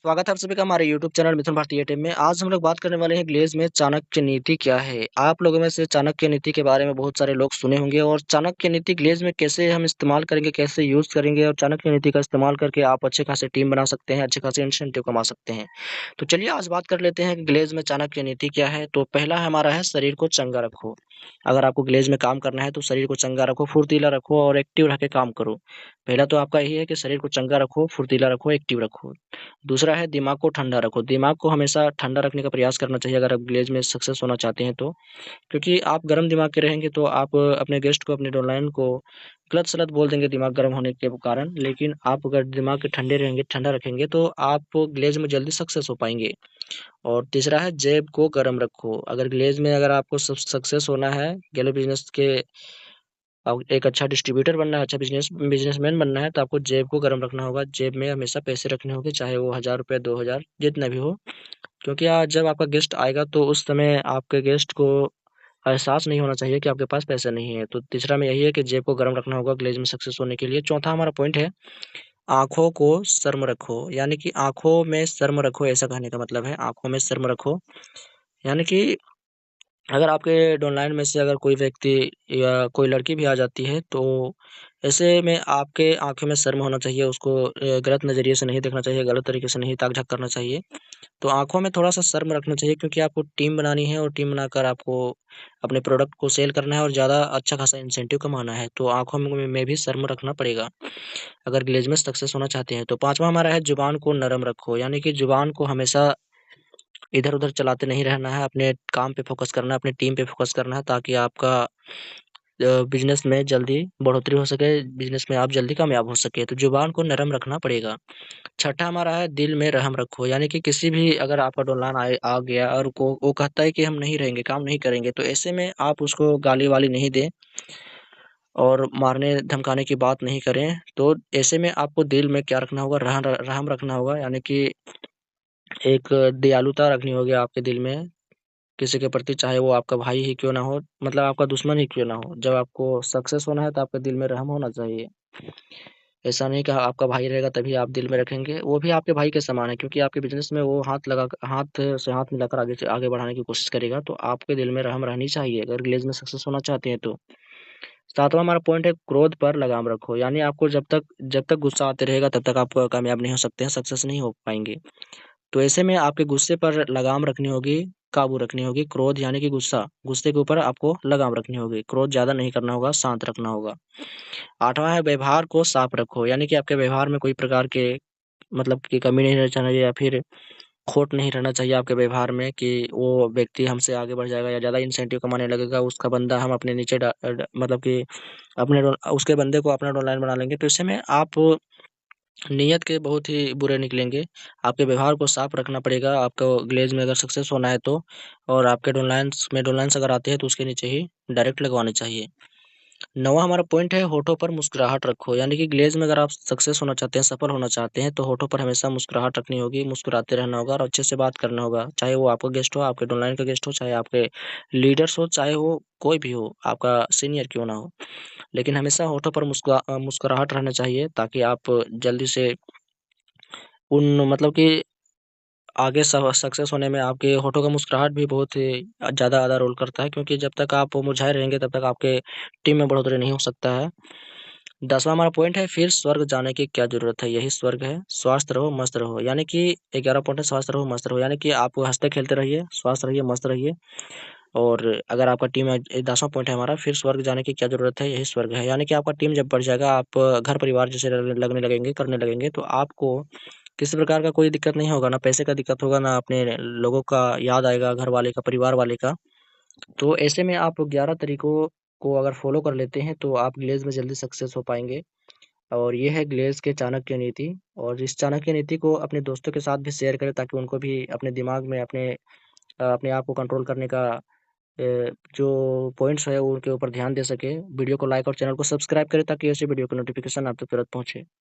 स्वागत है आप सभी का हमारे यूट्यूब चैनल मिथुन भारतीय टीम में। आज हम लोग बात करने वाले हैं ग्लेज में चाणक्य नीति क्या है। आप लोगों में से चाणक्य नीति के बारे में बहुत सारे लोग सुने होंगे और चाणक्य नीति ग्लेज में कैसे हम इस्तेमाल करेंगे, कैसे यूज करेंगे और चाणक्य नीति का इस्तेमाल करके आप अच्छे खासे टीम बना सकते हैं, अच्छे खासे इंसेंटिव कमा सकते हैं। तो चलिए आज बात कर लेते हैं कि ग्लेज में चाणक्य नीति क्या है। तो पहला हमारा है शरीर को चंगा रखो। अगर आपको ग्लेज में काम करना है तो शरीर को चंगा रखो, फुर्तीला रखो और एक्टिव रह के काम करो। पहला तो आपका यही है कि शरीर को चंगा रखो, फुर्तीला रखो, एक्टिव रखो। दूसरा है दिमाग को ठंडा रखो। दिमाग को हमेशा ठंडा रखने का प्रयास करना चाहिए अगर आप ग्लेज़ में सक्सेस होना चाहते हैं तो। क्योंकि आप गरम दिमाग के रहेंगे तो आप अपने गेस्ट को, अपने डोरलाइन को गलत-सलत बोल देंगे दिमाग गर्म होने के कारण। लेकिन आप अगर दिमाग के ठंडे रहेंगे, ठंडा रखेंगे तो आप ग्लेज़ में जल्दी सक्सेस हो पाएँगे। और तीसरा है जेब को गरम रखो। अगर ग्लेज़ में अगर आपको सक्सेस होना है, गैलो बिज़नेस के एक अच्छा डिस्ट्रीब्यूटर बनना है, अच्छा बिज़नेसमैन बनना है तो आपको जेब को गरम रखना होगा। जेब में हमेशा पैसे रखने होंगे, चाहे वो ₹1000 ₹2000 जितना भी हो। क्योंकि जब आपका गेस्ट आएगा तो उस समय आपके गेस्ट को एहसास नहीं होना चाहिए कि आपके पास पैसा नहीं है। तो तीसरा में यही है कि जेब को गरम रखना होगा ग्लेज़ में सक्सेस होने के लिए। चौथा हमारा पॉइंट है, आँखों को शर्म रखो। यानी कि आँखों में शर्म रखो, ऐसा कहने का मतलब है आँखों में शर्म रखो। यानी कि अगर आपके डाउनलाइन में से अगर कोई व्यक्ति या कोई लड़की भी आ जाती है तो ऐसे में आपके आँखों में शर्म होना चाहिए, उसको गलत नज़रिए से नहीं देखना चाहिए, गलत तरीके से नहीं ताक-झाँक करना चाहिए। तो आँखों में थोड़ा-सा शर्म रखना चाहिए क्योंकि आपको टीम बनानी है और टीम बनाकर आपको अपने प्रोडक्ट को सेल करना है और ज़्यादा अच्छा खासा इंसेंटिव कमाना है, तो आँखों में भी शर्म रखना पड़ेगा, अगर ग्लेज़ में सक्सेस होना चाहते हैं तो। 5वां हमारा है जुबान को नरम रखो, यानी कि जुबान को हमेशा इधर-उधर चलाते नहीं रहना है, अपने काम पे फ़ोकस करना है, अपनी टीम पे फ़ोकस करना है ताकि आपका बिज़नेस में जल्दी बढ़ोतरी हो सके, बिज़नेस में आप जल्दी कामयाब हो सकें, तो ज़ुबान को नरम रखना पड़ेगा। छठा हमारा है दिल में रहम रखो, यानी कि किसी भी अगर आपका डोलान आ गया और को वो कहता है कि हम नहीं रहेंगे, काम नहीं करेंगे, तो ऐसे में आप उसको गाली-वाली नहीं दें और मारने-धमकाने की बात नहीं करें। तो ऐसे में आपको दिल में क्या रखना होगा, रहम रखना होगा, यानी कि एक दयालुता रखनी होगी आपके दिल में। किसी के प्रति चाहे वो आपका भाई ही क्यों ना हो, मतलब आपका दुश्मन ही क्यों ना हो, जब आपको सक्सेस होना है तो आपके दिल में रहम होना चाहिए। ऐसा नहीं कि आपका भाई रहेगा तभी आप दिल में रखेंगे, वो भी आपके भाई के समान है क्योंकि आपके बिज़नेस में वो हाथ से हाथ मिलाकर आगे बढ़ाने की कोशिश करेगा, तो आपके दिल में रहम रहनी चाहिए अगर ग्लेज़ में सक्सेस होना चाहते हैं तो। 7वां हमारा पॉइंट है क्रोध पर लगाम रखो, यानी आपको जब तक गुस्सा आते रहेगा तब तक आप कामयाब नहीं हो सकते हैं, सक्सेस नहीं हो पाएँगे। तो ऐसे में आपके गुस्से पर लगाम रखनी होगी, काबू रखनी होगी। क्रोध यानी कि गुस्सा, गुस्से के ऊपर आपको लगाम रखनी होगी। क्रोध ज़्यादा नहीं करना होगा, शांत रखना होगा। 8वां है व्यवहार को साफ रखो, यानी कि आपके व्यवहार में कोई प्रकार के मतलब की कमी नहीं रहना चाहिए या फिर खोट नहीं रहना चाहिए आपके व्यवहार में कि वो व्यक्ति हमसे आगे बढ़ जाएगा या ज़्यादा इंसेंटिव कमाने लगेगा, उसका बंदा हम अपने नीचे मतलब कि उसके बंदे को अपना डाउनलाइन बना लेंगे। तो ऐसे में आप नियत के बहुत ही बुरे निकलेंगे। आपके व्यवहार को साफ रखना पड़ेगा, आपको ग्लेज़ में अगर सक्सेस होना है तो। और आपके डाउनलाइन्स अगर आते हैं तो उसके नीचे ही डायरेक्ट लगवाने चाहिए। 9वां हमारा पॉइंट है होठों पर मुस्कुराहट रखो, यानी कि ग्लेज़ में अगर आप सक्सेस होना चाहते हैं, सफल होना चाहते हैं, तो होठों पर हमेशा मुस्कुराहट रखनी होगी, मुस्कुराते रहना होगा और अच्छे से बात करना होगा। चाहे वो आपका गेस्ट हो, आपके डाउनलाइन का गेस्ट हो, चाहे आपके लीडर्स हो, चाहे वो कोई भी हो, आपका सीनियर क्यों ना हो। लेकिन हमेशा होठों पर मुस्कुराहट रहना चाहिए ताकि आप जल्दी से उन मतलब कि आगे सक्सेस होने में आपके होठों का मुस्कुराहट भी बहुत ही ज़्यादा आधा रोल करता है क्योंकि जब तक आप मुरझाए रहेंगे तब तक आपके टीम में बढ़ोतरी नहीं हो सकता है। 10वां हमारा पॉइंट है फिर स्वर्ग जाने की क्या ज़रूरत है, यही स्वर्ग है। स्वस्थ रहो, मस्त रहो, यानी कि 11वां पॉइंट है स्वस्थ रहो, मस्त रहो, यानी कि आप हँसते-खेलते रहिए, स्वस्थ रहिए, मस्त रहिए। और अगर आपका टीम 10वां पॉइंट है हमारा फिर स्वर्ग जाने की क्या ज़रूरत है, यही स्वर्ग है। यानी कि आपका टीम जब बढ़ जाएगा, आप घर-परिवार जैसे लगने लगेंगे, करने लगेंगे, तो आपको किसी प्रकार का कोई दिक्कत नहीं होगा, ना पैसे का दिक्कत होगा, ना अपने लोगों का याद आएगा, घर वाले का, परिवार वाले का। तो ऐसे में आप 11 तरीकों को अगर फ़ॉलो कर लेते हैं, तो आप ग्लेज़ में जल्दी सक्सेस हो पाएँगे। और ये है ग्लेज़ के चाणक्य नीति और इस चाणक्य नीति को अपने दोस्तों के साथ भी शेयर करें ताकि उनको भी अपने दिमाग में अपने आप को कंट्रोल करने का जो पॉइंट्स है, उनके ऊपर ध्यान दे सकें। वीडियो को लाइक और चैनल को सब्सक्राइब करें ताकि ऐसे वीडियो की नोटिफ़िकेशन आप तक तुरंत पहुँचे।